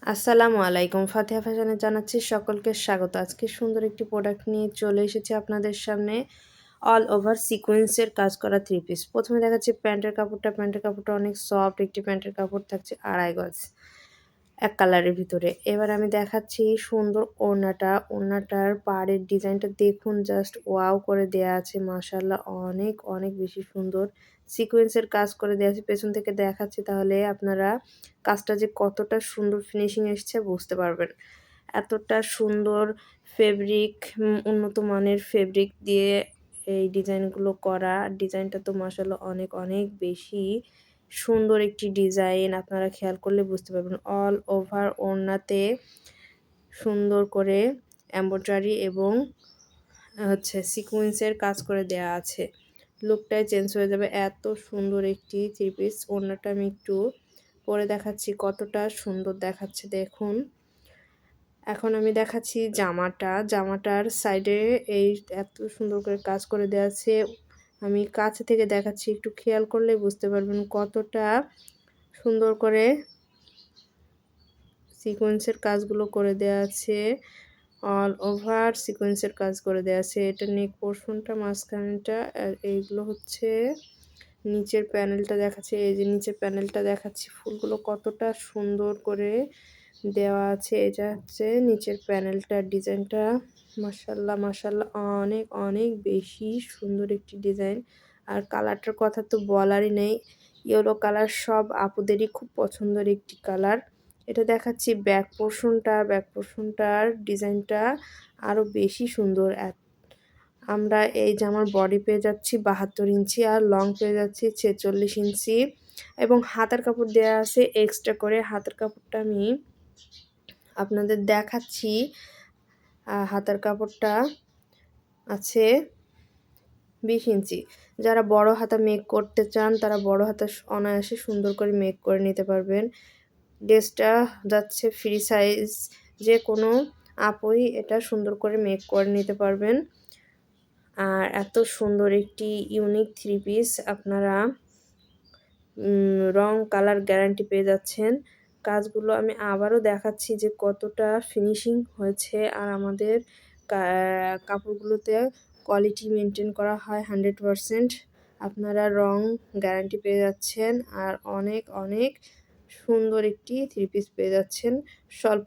আসসালামু আলাইকুম। ফাতিহা ফ্যাশনে জানাচ্ছি সকলকে স্বাগত। আজকে সুন্দর একটি প্রোডাক্ট নিয়ে চলে এসেছি আপনাদের সামনে। অল ওভার সিকোয়েন্সের কাজ করা থ্রি পিস। প্রথমে দেখাচ্ছি প্যান্টের কাপড়টা। প্যান্টের কাপড়টা অনেক সফট একটি প্যান্টের কাপড়, থাকছে 2.5 গজ এক কালারের ভিতরে। এবার আমি দেখাচ্ছি সুন্দর ওড়নাটা। ওড়নাটার পাড়ের ডিজাইনটা দেখুন, জাস্ট ওয়াও করে দেয়া আছে। মাশাআল্লাহ অনেক অনেক বেশি সুন্দর সিকোয়েন্সের কাজ করে দেয়া আছে। পেছন থেকে দেখাচ্ছি, তাহলে আপনারা কাজটা যে কতটা সুন্দর ফিনিশিং এসছে বুঝতে পারবেন। এতটা সুন্দর ফেব্রিক, উন্নত মানের ফেব্রিক দিয়ে এই ডিজাইনগুলো করা। ডিজাইনটা তো মাশাআল্লাহ অনেক অনেক বেশি সুন্দর একটি ডিজাইন। আপনারা খেয়াল করলে বুঝতে পারবেন। অল ওভার ওড়নাতে সুন্দর করে এমব্রয়ডারি এবং সিকোয়েন্সের কাজ করে দেয়া আছে। লুকটাই চেঞ্জ হয়ে যাবে। এত সুন্দর একটি থ্রি পিস। ওড়নাটা আমি একটু পরে দেখাচ্ছি কতটা সুন্দর দেখাচ্ছে দেখুন। এখন আমি দেখাচ্ছি জামাটা। জামাটার সাইডে এই এত সুন্দর করে কাজ করে দেওয়া আছে। আমি কাছে থেকে দেখাচ্ছি, একটু খেয়াল করলে বুঝতে পারবেন কতটা সুন্দর করে সিকোয়েন্সের কাজগুলো করে দেওয়া আছে। অল ওভার সিকোয়েন্সের কাজ করে দেওয়া আছে। এটা নেক পোর্শনটা, মাঝখানটা, আর এইগুলো হচ্ছে নিচের প্যানেলটা দেখাচ্ছে। এই যে নিচের প্যানেলটা দেখাচ্ছি, ফুলগুলো কতটা সুন্দর করে দেওয়া আছে। এটা হচ্ছে নিচের প্যানেলটার ডিজাইনটা। মাশাআল্লাহ মাশাআল্লাহ অনেক অনেক বেশি সুন্দর একটি ডিজাইন। আর কালারটার কথা তো বলারই নেই। ইয়েলো কালার সব আপুদেরই খুব পছন্দের একটি কালার। এটা দেখাচ্ছি ব্যাক পোর্শনটা। ব্যাক পোর্শনটার ডিজাইনটা আরও বেশি সুন্দর। আমরা এই জামার বডি পেয়ে যাচ্ছি 72 ইঞ্চি আর লং পেয়ে যাচ্ছি 46 ইঞ্চি এবং হাতার কাপড় দেওয়া আছে এক্সট্রা করে। হাতার কাপড়টা আমি আপনাদের দেখাচ্ছি। হাতার কাপড়টা আছে 20 ইঞ্চি। যারা বড় হাতা মেক করতে চান তারা বড় হাতা অনায়াসে সুন্দর করে মেক করে নিতে পারবেন। ড্রেসটা যাচ্ছে ফ্রি সাইজ, যে কোনো আপুই এটা সুন্দর করে মেক করে নিতে পারবেন। আর এত সুন্দর একটি ইউনিক থ্রি পিস আপনারা রং কালার গ্যারান্টি পেয়ে যাচ্ছেন। কাজগুলো আমি আবারও দেখাচ্ছি যে কতটা ফিনিশিং হয়েছে। আর আমাদের কাপড়গুলোতে কোয়ালিটি মেনটেন করা হয় 100%। আপনারা রং গ্যারান্টি পেয়ে যাচ্ছেন আর অনেক অনেক সুন্দর একটি থ্রি পিস পেয়ে যাচ্ছেন স্বল্প